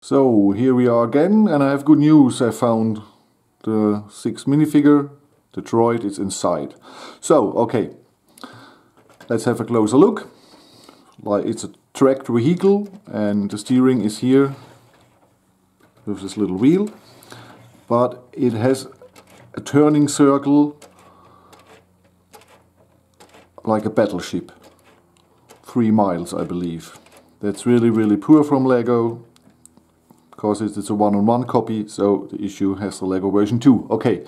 So here we are again, and I have good news. I found the 6th minifigure. The droid is inside. So, okay, let's have a closer look. Like, it's a tracked vehicle, and the steering is here with this little wheel, but it has a turning circle like a battleship. 3 miles, I believe. That's really poor from Lego, because it's a one-on-one copy, so the issue has the Lego version 2. Okay,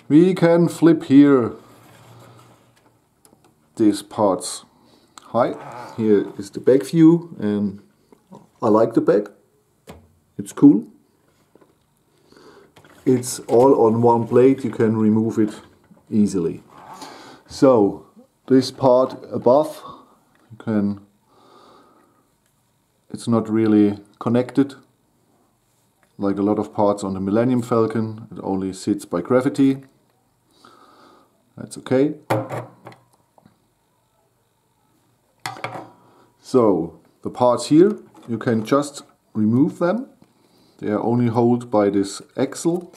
we can flip here these parts. Hi, here is the back view, and I like the back. It's cool. It's all on one plate, you can remove it easily. So, this part above, it's not really connected like a lot of parts on the Millennium Falcon. It only sits by gravity. That's okay. So the parts here, you can just remove them. They are only held by this axle,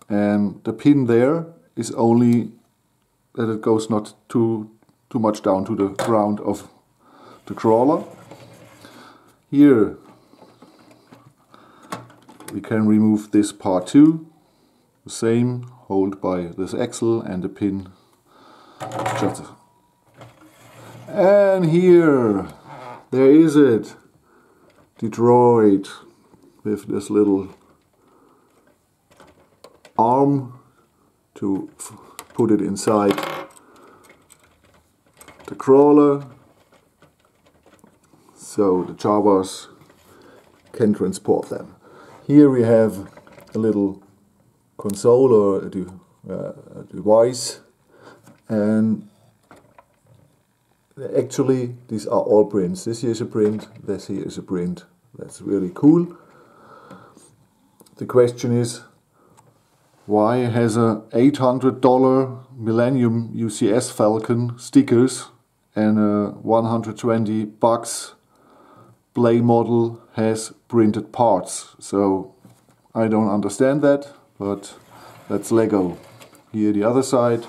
and the pin there is only that it goes not too much down to the ground of the crawler. Here we can remove this part too. The same, hold by this axle and the pin. And here, there is it, the droid with this little arm to put it inside the crawler, so the Jawas can transport them. Here we have a little console or a device, and actually these are all prints. This here is a print, this here is a print. That's really cool. The question is, why has a $800 Millennium UCS Falcon stickers and a $120 Play model has printed parts? So I don't understand that, but that's Lego. Here the other side,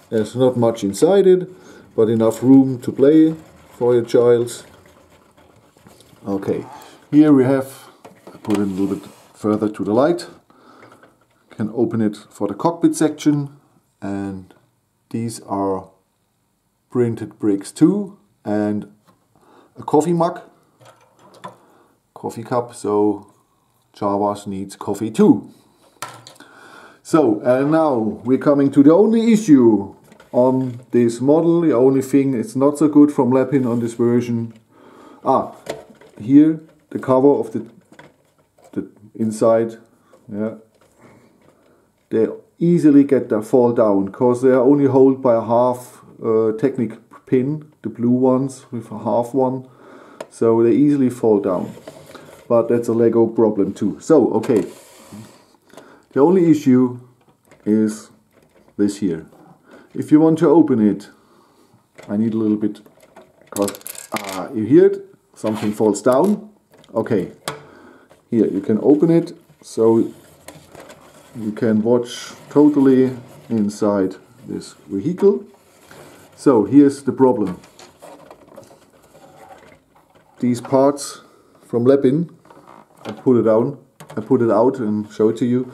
there's not much inside it, but enough room to play for your child. Okay, here we have, I put it a little bit further to the light. Can open it for the cockpit section, and these are printed bricks too, and a coffee mug, coffee cup, so Jawas needs coffee too. So, and now we're coming to the only issue on this model, the only thing it's not so good from Lepin on this version. Here the cover of the inside, yeah, they easily fall down, because they are only held by a half Technic pin, the blue ones with a half one, so they easily fall down. But that's a Lego problem too. So, okay, the only issue is this here. If you want to open it, I need a little bit, because you hear it, something falls down. Okay, here you can open it, so you can watch totally inside this vehicle. So here's the problem. These parts from Lepin, I put it out and show it to you.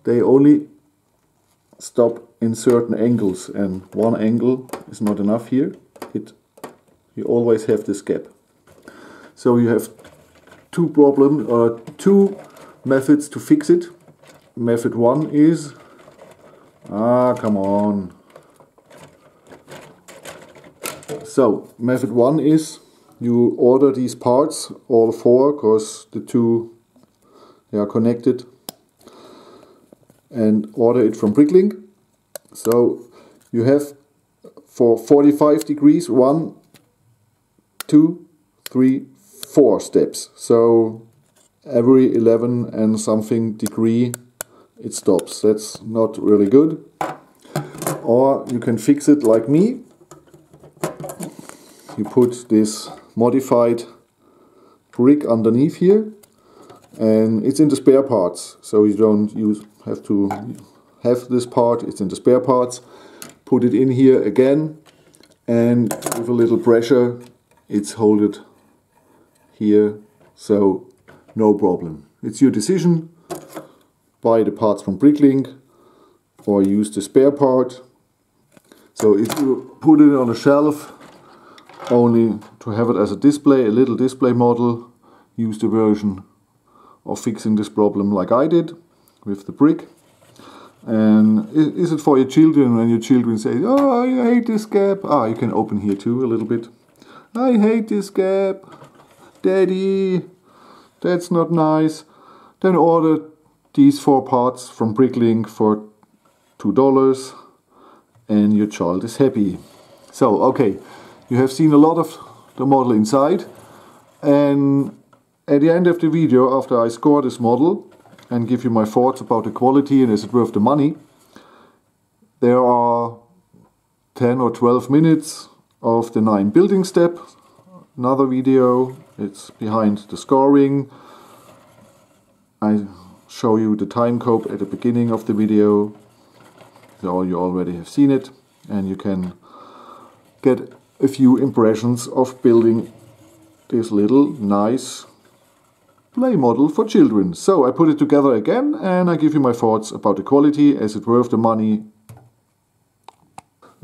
They only stop in certain angles, and one angle is not enough here. You always have this gap. So you have two methods to fix it. Method 1 is, come on. So method 1 is you order these parts, all 4, because the 2 they are connected, and order it from Bricklink. So you have for 45 degrees 1, 2, 3, 4 steps. So every 11 and something degree it stops. That's not really good. Or you can fix it like me. You put this modified brick underneath here, and it's in the spare parts, so you don't have to have this part. It's in the spare parts. Put it in here again, and with a little pressure it's holded here, so no problem. It's your decision. Buy the parts from Bricklink or use the spare part. So if you put it on a shelf only to have it as a display, a little display model, use the version of fixing this problem like I did with the brick. And is it for your children when your children say, oh, I hate this gap? Ah, you can open here too a little bit. I hate this gap. Daddy, that's not nice. Then order these 4 parts from Bricklink for $2 and your child is happy. So, okay, you have seen a lot of the model inside, and at the end of the video, after I score this model and give you my thoughts about the quality and is it worth the money, there are 10 or 12 minutes of the 9 building steps. Another video, it's behind the scoring. I show you the time code at the beginning of the video, so you already have seen it, and you can get a few impressions of building this little nice play model for children. So I put it together again and I give you my thoughts about the quality, is it worth the money.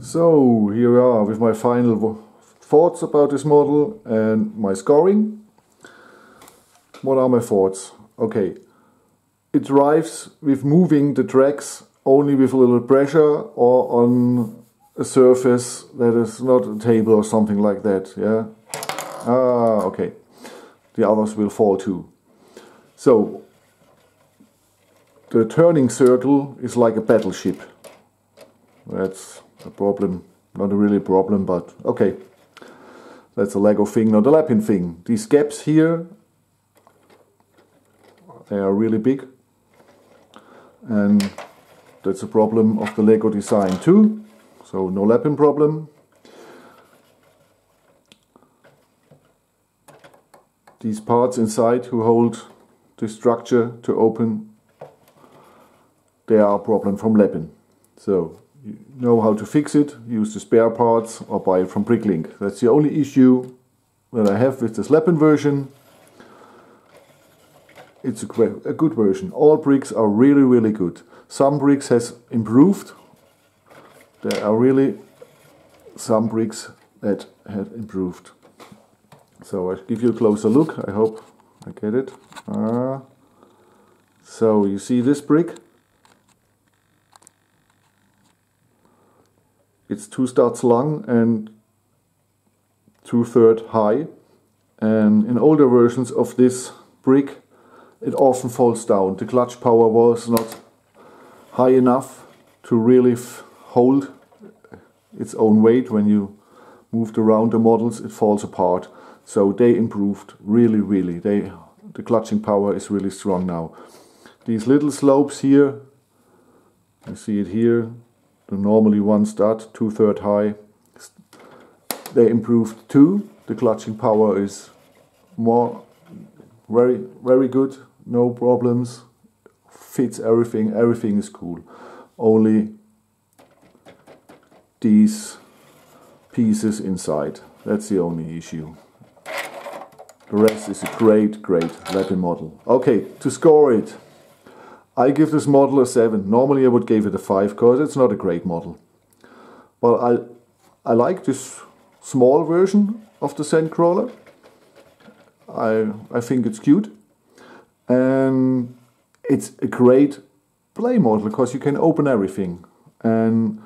So here we are with my final thoughts about this model and my scoring. What are my thoughts? Okay, it drives with moving the tracks only with a little pressure or on a surface that is not a table or something like that. Yeah. Okay. The others will fall too. So the turning circle is like a battleship. That's a problem. Not a really problem, but okay. That's a Lego thing, not a Lepin thing. These gaps here, they are really big. And that's a problem of the Lego design too. So no Lepin problem. These parts inside who hold the structure to open, they are a problem from Lepin. So you know how to fix it, use the spare parts or buy it from Bricklink. That's the only issue that I have with this Lepin version. It's a good version. All bricks are really good. Some bricks has improved. There are really some bricks that have improved. So I'll give you a closer look. I hope I get it. So you see this brick? It's 2 studs long and 2/3 high. And in older versions of this brick, it often falls down. The clutch power was not high enough to really hold its own weight. When you moved around the models, it falls apart. So they improved really. The clutching power is really strong now. These little slopes here, you see it here, the normally 1 stud, 2/3 high, they improved too. The clutching power is more very good, no problems, fits everything is cool. Only these pieces inside, that's the only issue. The rest is a great Lepin model. Okay, to score it, I give this model a 7. Normally I would give it a 5 because it's not a great model. But I like this small version of the Sandcrawler. I think it's cute. And it's a great play model because you can open everything. And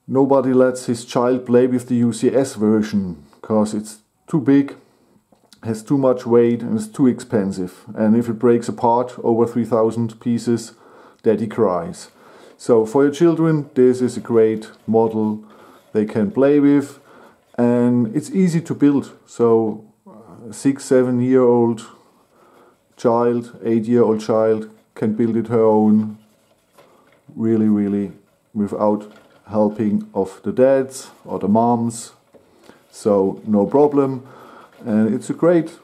nobody lets his child play with the UCS version because it's too big, has too much weight and is too expensive. And if it breaks apart over 3,000 pieces, daddy cries. So for your children, this is a great model they can play with, and it's easy to build. So a 6-7 year old child, 8-year-old child can build it her own really without helping of the dads or the moms. So no problem. And it's a great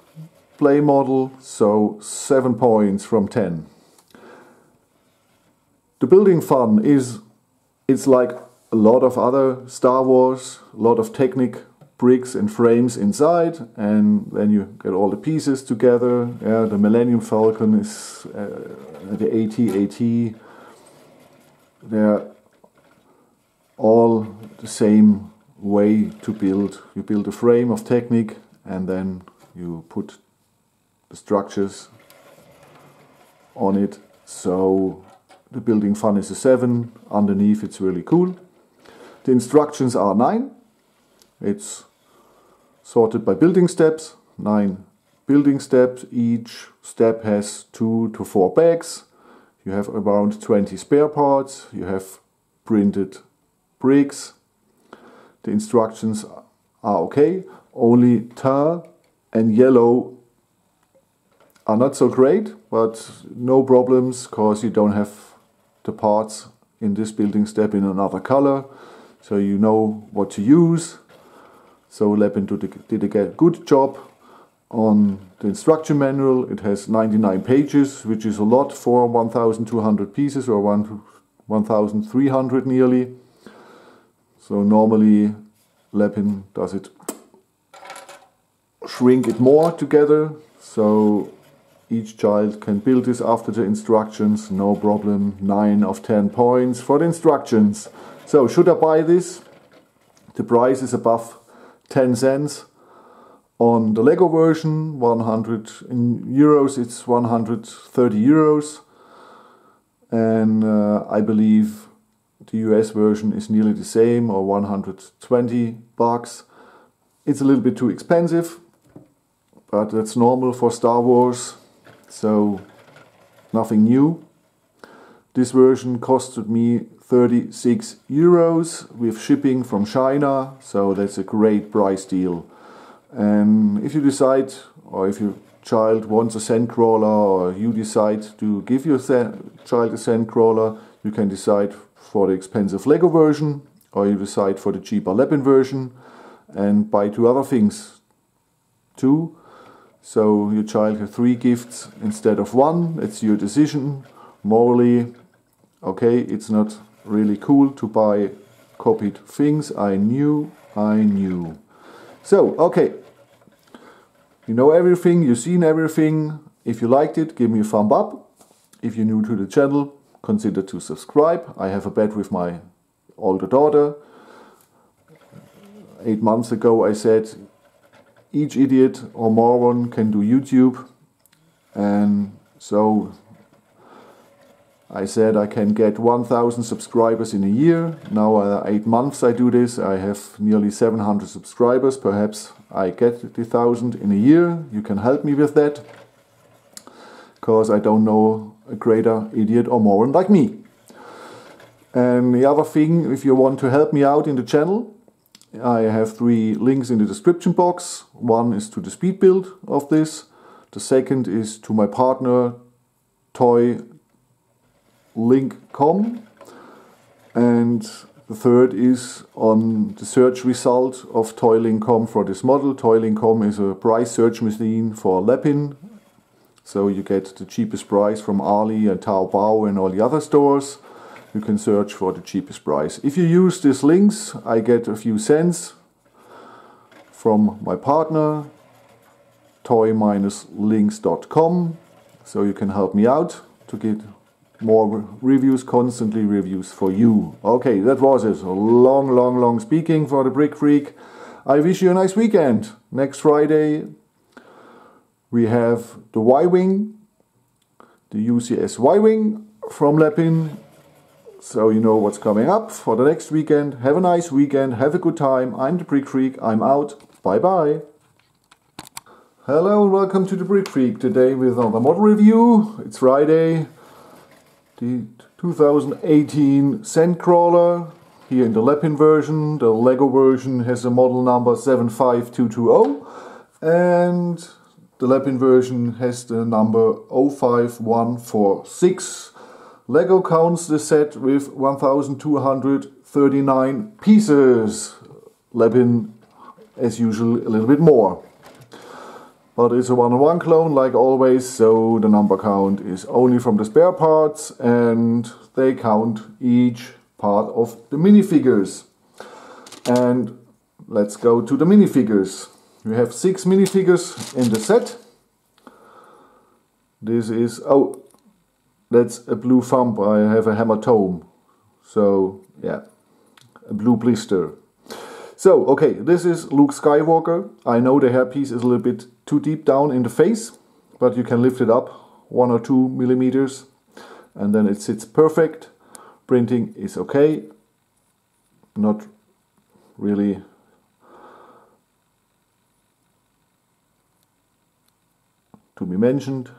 play model, so 7 points from 10. The building fun it's like a lot of other Star Wars, a lot of technic, bricks and frames inside, and then you get all the pieces together. Yeah, the Millennium Falcon is the AT-AT. They're all the same way to build. You build a frame of Technic and then you put the structures on it. So the building fun is a 7. Underneath it's really cool. The instructions are 9. It's sorted by building steps. 9 building steps. Each step has 2 to 4 bags. You have around 20 spare parts. You have printed bricks. The instructions are okay. Only tar and yellow are not so great, but no problems, because you don't have the parts in this building step in another color, so you know what to use. So Lepin did a good job on the instruction manual. It has 99 pages, which is a lot for 1,200 pieces, or 1,300 nearly. So normally Lepin does it, shrink it more together, so each child can build this after the instructions, no problem. 9 of 10 points for the instructions. So should I buy this? The price is above 10 cents. On the Lego version, 100 in euros, it's 130 euros. And I believe the US version is nearly the same, or 120 bucks. It's a little bit too expensive, but that's normal for Star Wars, so nothing new. This version costed me 36 euros with shipping from China, so that's a great price deal. And if you decide, or if your child wants a Sandcrawler, or you decide to give your child a Sandcrawler, you can decide for the expensive Lego version, or you decide for the cheaper Lepin version and buy 2 other things too. So your child has 3 gifts instead of 1. It's your decision. Morally, okay, it's not really cool to buy copied things. I knew. So, okay. You know everything, you've seen everything. If you liked it, give me a thumb up. If you're new to the channel, consider to subscribe. I have a bet with my older daughter. 8 months ago I said each idiot or moron can do YouTube, and so I said I can get 1,000 subscribers in a year. Now 8 months I do this, I have nearly 700 subscribers. Perhaps I get the 1,000 in a year. You can help me with that, because I don't know a greater idiot or moron like me. And the other thing, if you want to help me out in the channel, I have 3 links in the description box. One is to the speed build of this. The second is to my partner toylink.com. And the third is on the search result of toylink.com for this model. Toylink.com is a price search machine for Lepin. So you get the cheapest price from Ali and Taobao and all the other stores. You can search for the cheapest price. If you use these links, I get a few cents from my partner, toy-links.com. So you can help me out to get more reviews, constantly reviews for you. Okay, that was it. A long speaking for the Brick Freak. I wish you a nice weekend. Next Friday we have the Y-Wing, the UCS Y-Wing from Lepin. So you know what's coming up for the next weekend. Have a nice weekend, have a good time. I'm the Brick Freak, I'm out. Bye bye. Hello and welcome to the Brick Freak. Today with another model review. It's Friday. The 2018 Sandcrawler, here in the Lepin version. The Lego version has a model number 75220, and the Lepin version has the number 05146. Lego counts the set with 1,239 pieces. Lepin, as usual, a little bit more. but it's a 1-on-1 clone like always, so the number count is only from the spare parts and they count each part of the minifigures. And let's go to the minifigures. We have 6 minifigures in the set. This is, oh, that's a blue thumb. I have a hematome. So, yeah, a blue blister. So, okay, this is Luke Skywalker. I know the hairpiece is a little bit too deep down in the face, but you can lift it up 1 or 2 millimeters and then it sits perfect. Printing is okay. Not really to be mentioned.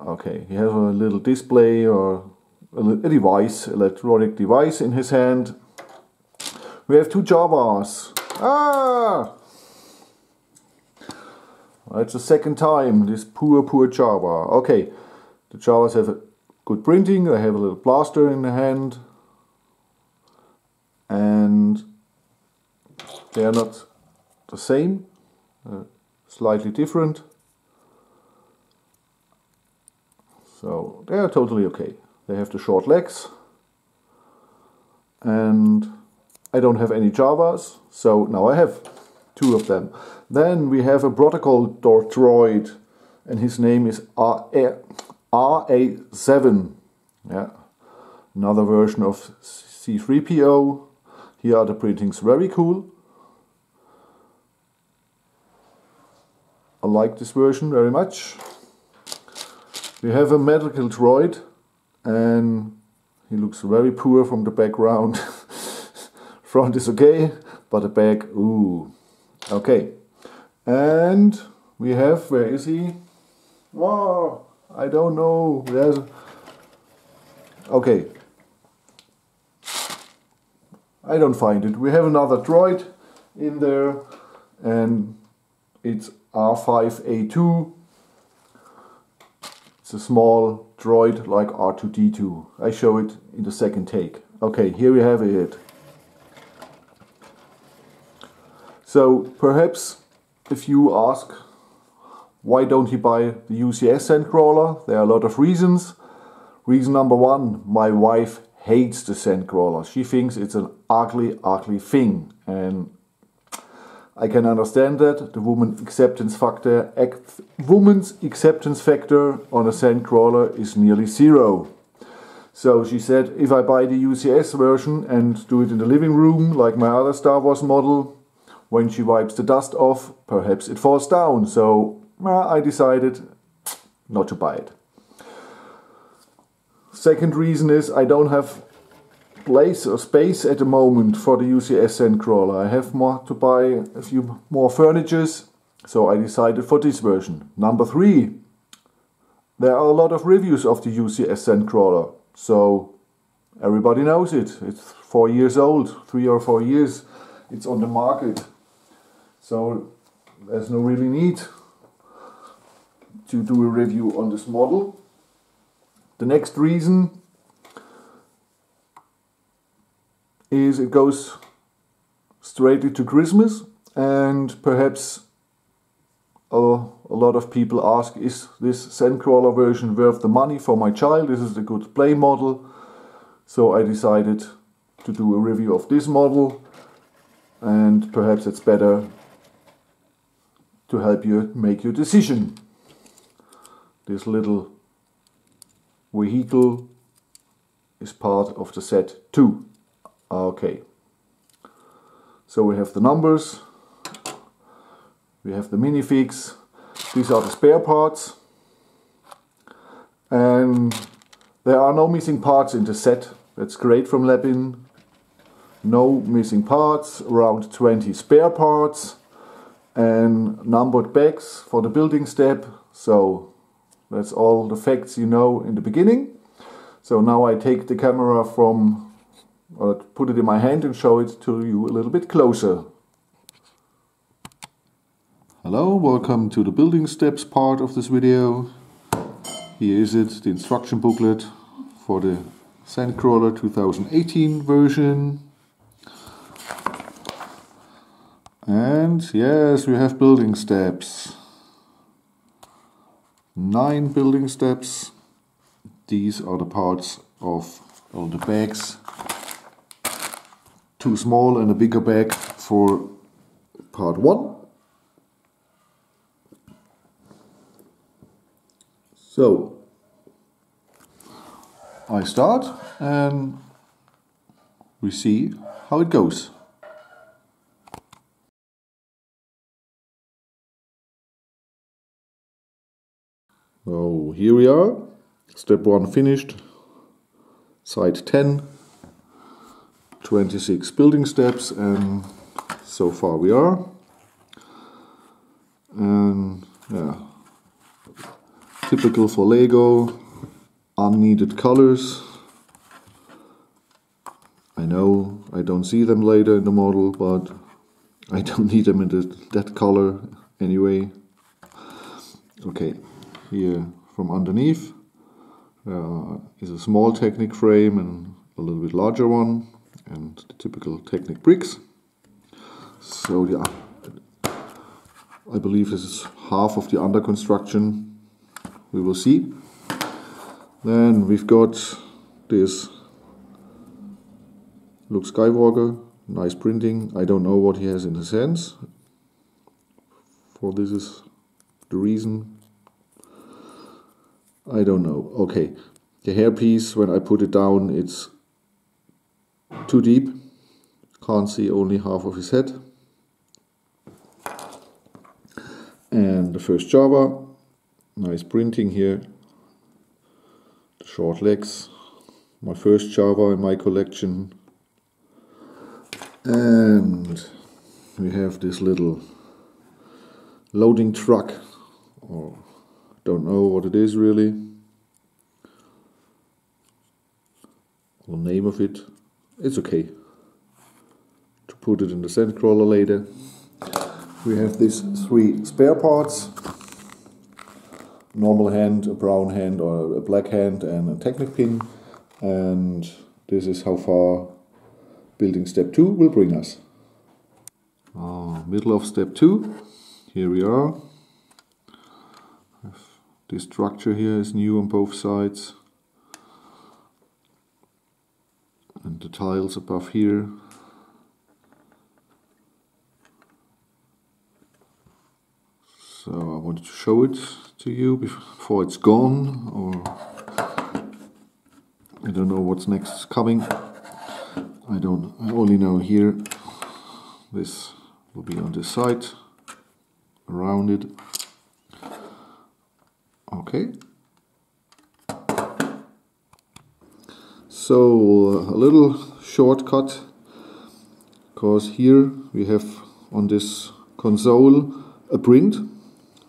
Okay, he has a little display or a device, electronic device in his hand. We have 2 Javas. Ah! That's the second time, this poor Java. Okay, the Javas have a good printing. They have a little blaster in the hand. And they are not the same, slightly different. So they are totally okay. They have the short legs. And I don't have any Javas, so now I have 2 of them. Then we have a protocol droid, and his name is RA7. Yeah, another version of C3PO. Here are the printings, very cool. I like this version very much. We have a medical droid, and he looks very poor from the background. Front is okay, but the back, ooh. Okay. And we have, where is he? Wow, I don't know. There's, okay. I don't find it. We have another droid in there, and it's R5A2. It's a small droid like R2D2. I show it in the second take. Okay, here we have it. So perhaps if you ask why don't you buy the UCS Sandcrawler, there are a lot of reasons. Reason number 1, my wife hates the Sandcrawler. She thinks it's an ugly thing, and I can understand that. The woman's acceptance factor on a Sandcrawler is nearly 0. So she said, if I buy the UCS version and do it in the living room like my other Star Wars model, when she wipes the dust off, perhaps it falls down. So I decided not to buy it. Second reason is I don't have place or space at the moment for the UCS Sandcrawler. I have to buy a few more furnitures, so I decided for this version. Number 3, there are a lot of reviews of the UCS Sandcrawler, so everybody knows it. It's 4 years old, 3 or 4 years. It's on the market. So there's no really need to do a review on this model. The next reason is it goes straight into Christmas, and perhaps a lot of people ask, is this Sandcrawler version worth the money for my child? This is a good play model. So I decided to do a review of this model, and perhaps it's better to help you make your decision. This little vehicle is part of the set too. Okay. So we have the numbers, we have the minifigs, these are the spare parts, and there are no missing parts in the set. That's great from Lepin. No missing parts, around 20 spare parts, and numbered bags for the building step. So that's all the facts you know in the beginning. So now I take the camera from, or put it in my hand and show it to you a little bit closer. Hello, welcome to the building steps part of this video. Here is it, the instruction booklet for the Sandcrawler 2018 version. And yes, we have building steps. 9 building steps. These are the parts of all the bags. Too small and a bigger bag for part 1. So I start and we see how it goes. So here we are, step 1 finished, side 10, 26 building steps, and so far we are. And yeah, typical for Lego, unneeded colors. I know I don't see them later in the model, but I don't need them in that color anyway. Okay. Here from underneath is a small Technic frame and a little bit larger one, and the typical Technic bricks. So yeah, I believe this is half of the under construction. We will see. Then we've got this Luke Skywalker, nice printing. I don't know what he has in his hands, for this is the reason. I don't know. Okay, the hairpiece, when I put it down, it's too deep. Can't see only half of his head. And the first Java, nice printing here. The short legs, my first Java in my collection. And we have this little loading truck, or don't know what it is really. The name of it. It's okay to put it in the Sandcrawler later. We have these 3 spare parts. Normal hand, a brown hand or a black hand, and a Technic pin. And this is how far building step 2 will bring us. Middle of step 2. Here we are. This structure here is new on both sides, and the tiles above here. So I wanted to show it to you before it's gone, or I don't know what's next coming. I only know here this will be on this side, around it. Okay, so a little shortcut, because here we have on this console a print,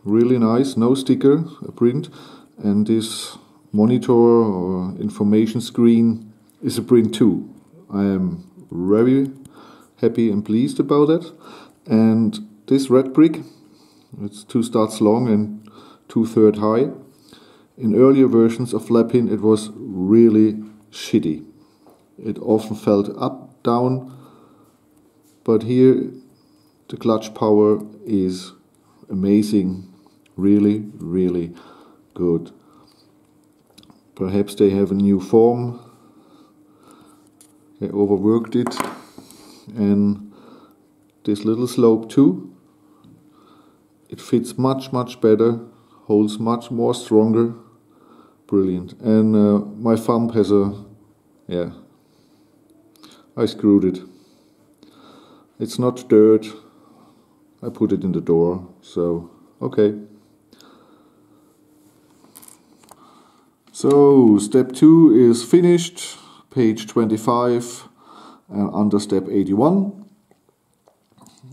really nice, no sticker, a print, and this monitor or information screen is a print too. I am very happy and pleased about that. And this red brick, it's 2 studs long and 2/3 high. In earlier versions of Lepin it was really shitty. It often felt up, down, but here the clutch power is amazing, really, really good. Perhaps they have a new form, they overworked it, and this little slope too, it fits much better, holds much more stronger, brilliant. And my thumb has I screwed it. It's not dirt, I put it in the door, so okay. So step 2 is finished, page 25, under step 81.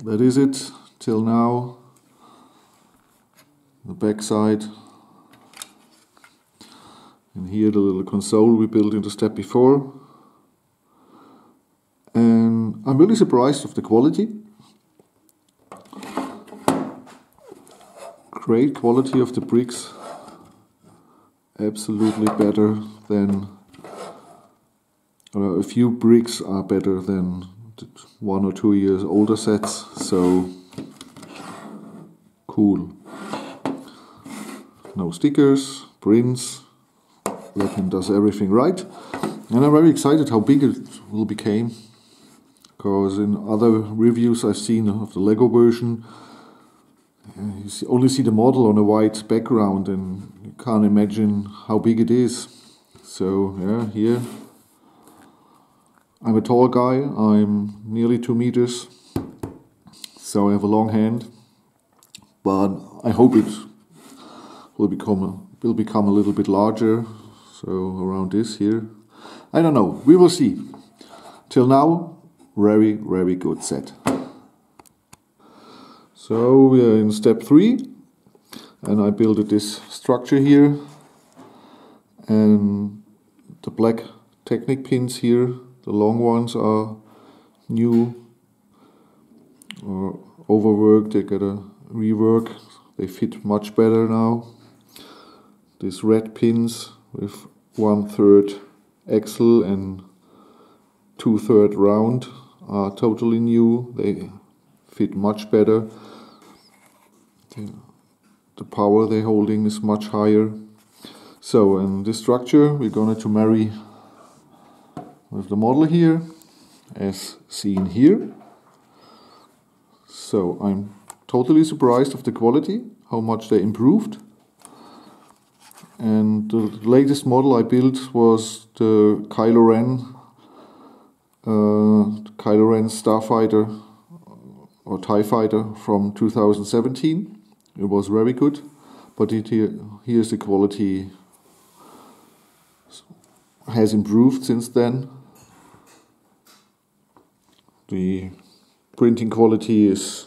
That is it till now. The back side, and here the little console we built in the step before. And I'm really surprised of the quality. Great quality of the bricks, absolutely better than, a few bricks are better than 1 or 2 years older sets, so cool. No stickers, prints. Lepin does everything right. And I'm very excited how big it will become. Because in other reviews I've seen of the Lego version, you only see the model on a white background and you can't imagine how big it is. So yeah, here I'm a tall guy, I'm nearly 2 meters, so I have a long hand, but I hope it will become a little bit larger, so around this here. I don't know, we will see. Till now, very, very good set. So we are in step 3, and I built this structure here, and the black Technic pins here, the long ones, are new or overworked. They gotta rework, they fit much better now. These red pins with 1/3 axle and 2/3 round are totally new. They fit much better. The power they're holding is much higher. So in this structure we're going to marry with the model here, as seen here. So I'm totally surprised of the quality, how much they improved. And the latest model I built was the Kylo Ren Starfighter or TIE Fighter from 2017. It was very good, but here's the quality has improved since then. The printing quality is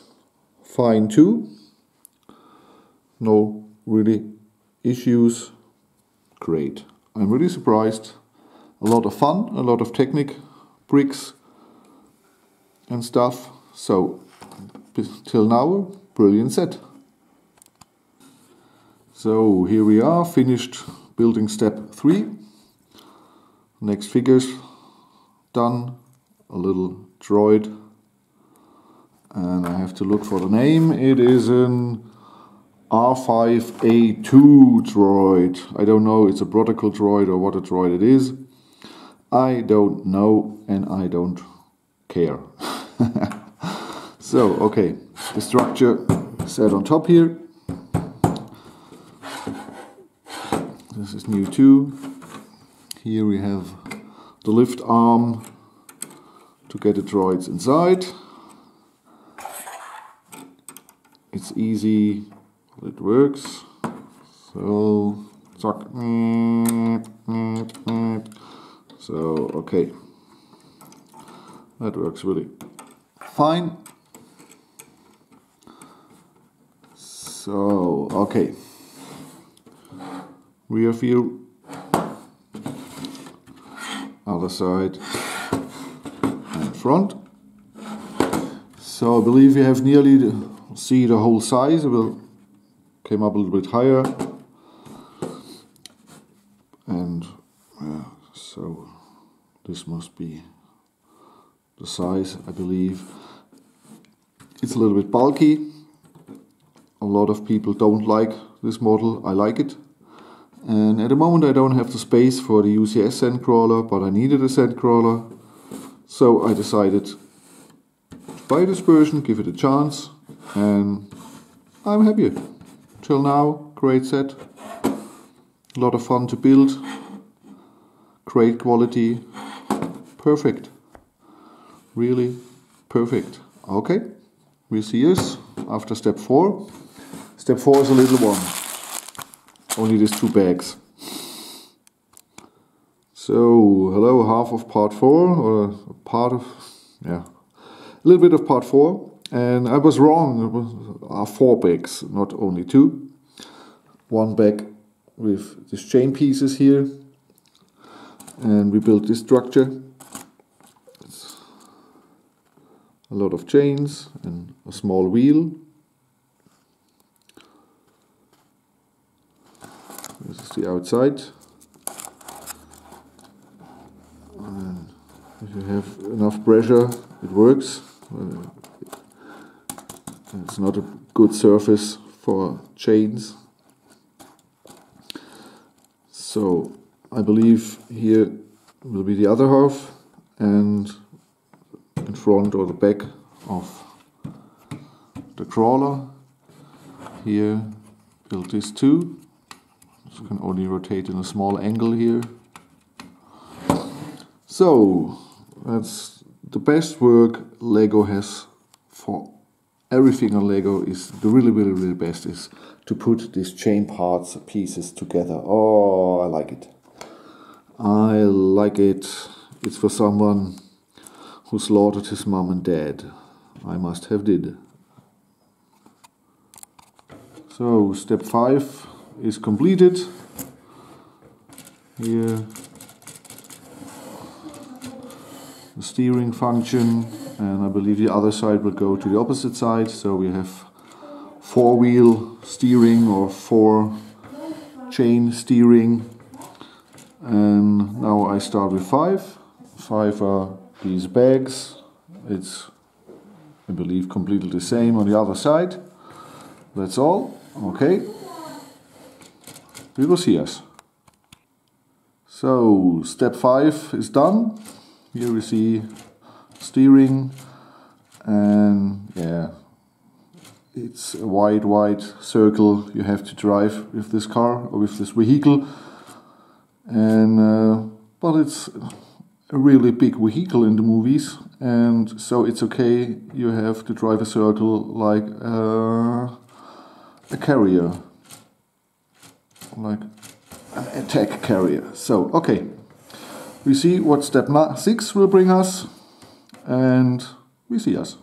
fine too. No really issues. Great. I'm really surprised. A lot of fun, a lot of Technic bricks and stuff. So till now, brilliant set. So here we are, finished building step 3. Next figures done. A little droid. And I have to look for the name. It is an R5A2 droid. I don't know, it's a protocol droid or what a droid it is. I don't know and I don't care. So, okay, the structure set on top here. This is new too. Here we have the lift arm to get the droids inside. It's easy, it works. So, so okay, that works really fine. So, okay, rear view, other side, and front. So I believe you have nearly see the whole size. It will came up a little bit higher, and so this must be the size, I believe. It's a little bit bulky. A lot of people don't like this model. I like it. And at the moment I don't have the space for the UCS Sandcrawler, but I needed a Sandcrawler. So I decided to buy this version, give it a chance, and I'm happy. Till now, great set. A lot of fun to build. Great quality. Perfect. Really perfect. Okay, we see us after step 4. Step 4 is a little one. Only these 2 bags. So, hello, half of part 4, or part of, yeah, a little bit of part 4. And I was wrong, it was 4 bags, not only 2. 1 bag with these chain pieces here. And we built this structure. It's a lot of chains and a small wheel. This is the outside. And if you have enough pressure, it works. It's not a good surface for chains. So I believe here will be the other half, and in front or the back of the crawler. Here build this too. You can only rotate in a small angle here. So that's the best work Lego has for everything on Lego. Is the really best is to put these chain parts pieces together. Oh, I like it. I like it. It's for someone who slaughtered his mom and dad. I must have did. So step 5 is completed. Here the steering function, and I believe the other side will go to the opposite side. So we have 4-wheel steering or 4-chain steering. And now I start with 5. 5 are these bags. It's, I believe, completely the same on the other side. That's all. Okay. We will see us. So step 5 is done. Here we see steering, and yeah, it's a wide circle you have to drive with this car or with this vehicle. And but it's a really big vehicle in the movies, and so it's okay. You have to drive a circle like a carrier, like an attack carrier. So okay, we see what step 6 will bring us, and we see us.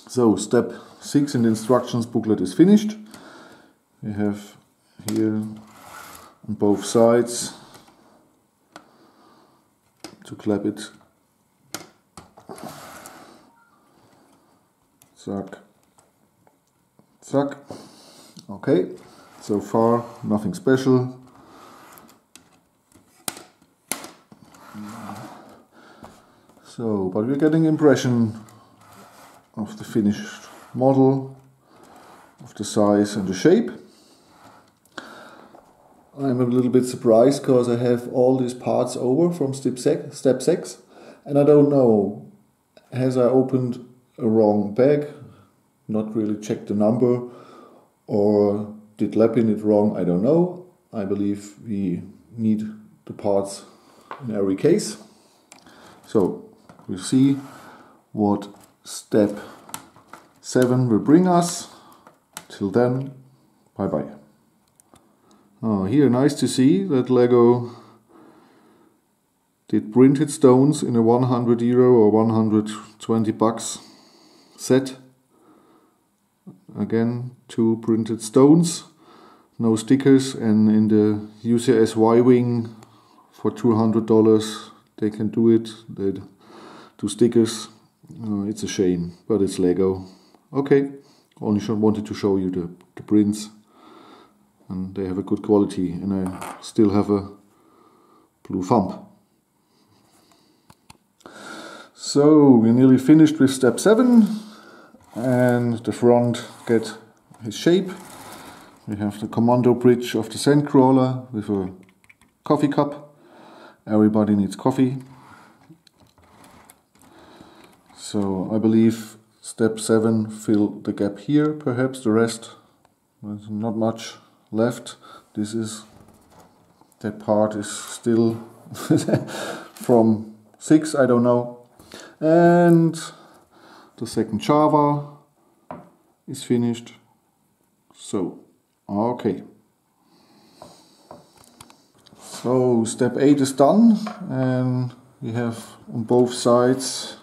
So step 6 in the instructions booklet is finished. We have here on both sides to clap it. Zack, zack. Okay, so far nothing special. So, but we're getting impression of the finished model, of the size and the shape. I'm a little bit surprised because I have all these parts over from step 6, and I don't know, has I opened a wrong bag, not really checked the number, or did Lepin it wrong? I don't know. I believe we need the parts in every case. So we'll see what step 7 will bring us. Till then, bye bye. Oh, here, nice to see that Lego did printed stones in a €100 or 120 bucks set. Again, 2 printed stones, no stickers, and in the UCS Y-Wing for $200 they can do it. They do stickers. It's a shame, but it's Lego. Okay, only wanted to show you the prints. And they have a good quality, and I still have a blue thumb. So we're nearly finished with step 7, and the front get his shape. We have the commando bridge of the Sandcrawler with a coffee cup. Everybody needs coffee. So I believe step 7 fill the gap here, perhaps the rest. There's not much left. That part is still from 6, I don't know. And the second Java is finished. So, okay. So step 8 is done, and we have on both sides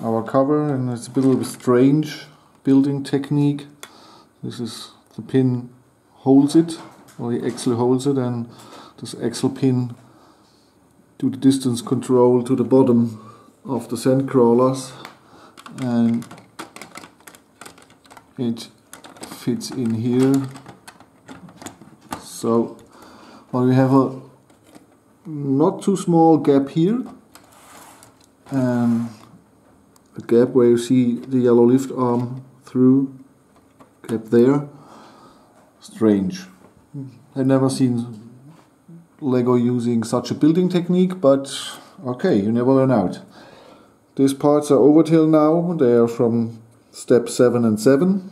our cover, and it's a bit of a strange building technique. This is the pin holds it, or the axle holds it, and this axle pin do the distance control to the bottom of the Sandcrawlers, and it fits in here. So well, we have a not too small gap here, and a gap where you see the yellow lift arm through, gap there. Strange. I've never seen Lego using such a building technique, but okay, you never learn out. These parts are over till now. They are from step 6 and 7,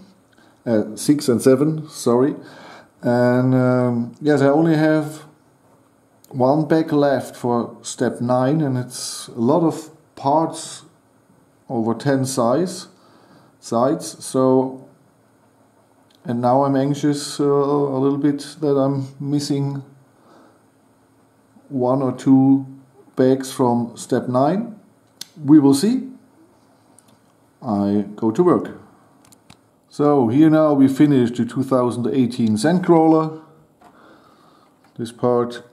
sorry. And yes, I only have one back left for step 9, and it's a lot of parts over 10 sides. So, and now I'm anxious a little bit that I'm missing 1 or 2 bags from step 9. We will see. I go to work. So here now we finished the 2018 Sandcrawler. This part,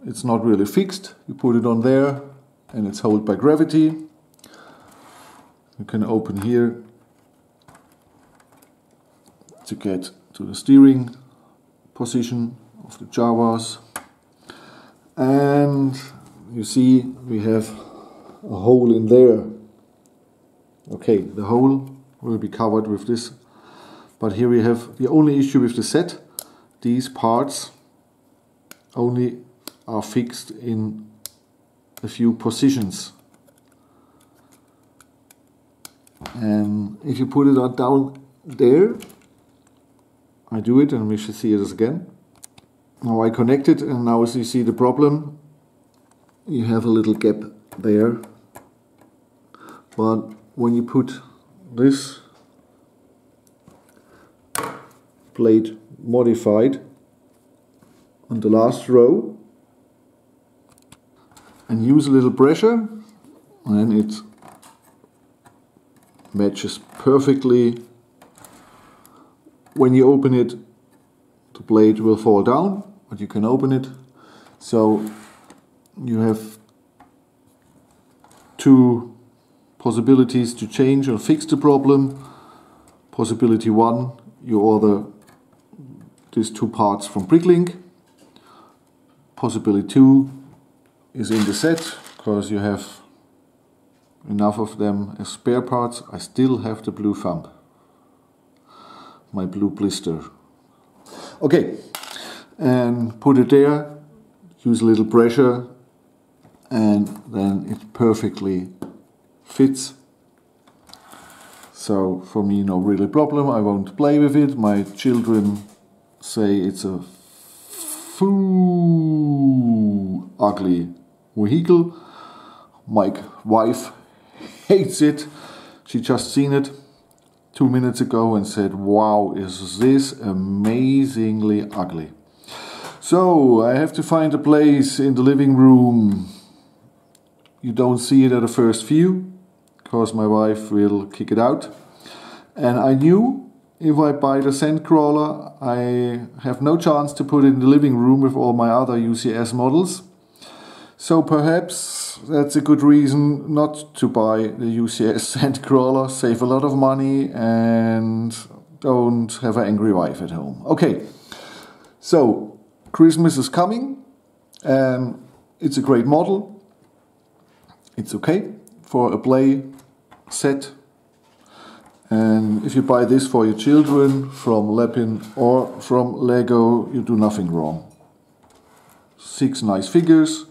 it's not really fixed. You put it on there and it's held by gravity. You can open here to get to the steering position of the Jawas. And you see we have a hole in there. Okay, the hole will be covered with this. But here we have the only issue with the set. These parts only are fixed in a few positions. And if you put it down there, I do it and we should see it again. Now I connect it, and now as you see the problem, you have a little gap there. But when you put this plate modified on the last row and use a little pressure, and it matches perfectly. When you open it, the blade will fall down, but you can open it. So you have 2 possibilities to change or fix the problem. Possibility 1, you order these 2 parts from Bricklink. Possibility 2 is in the set, because you have enough of them as spare parts. I still have the blue thumb, my blue blister. Okay, and put it there, use a little pressure, and then it perfectly fits. So for me, no really problem. I won't play with it. My children say it's a ugly vehicle. My wife hates it. She just seen it 2 minutes ago and said, wow, is this amazingly ugly. So I have to find a place in the living room. You don't see it at a first view, because my wife will kick it out. And I knew if I buy the Sandcrawler, I have no chance to put it in the living room with all my other UCS models. So perhaps that's a good reason not to buy the UCS Sandcrawler, save a lot of money and don't have an angry wife at home. Okay, so Christmas is coming and it's a great model. It's okay for a play set. And if you buy this for your children from Lepin or from Lego, you do nothing wrong. 6 nice figures,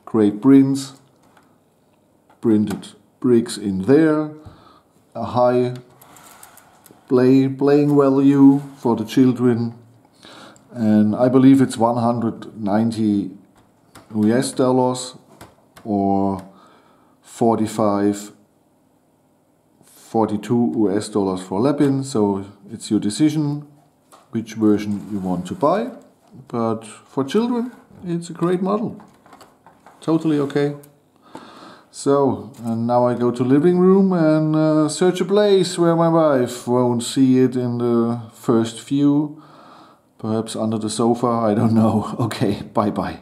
great prints, printed bricks in there, a high playing value for the children, and I believe it's 190 US dollars or 42 US dollars for Lepin. So it's your decision which version you want to buy, but for children it's a great model. Totally okay. So, and now I go to living room and search a place where my wife won't see it in the first view. Perhaps under the sofa, I don't know. Okay, bye bye.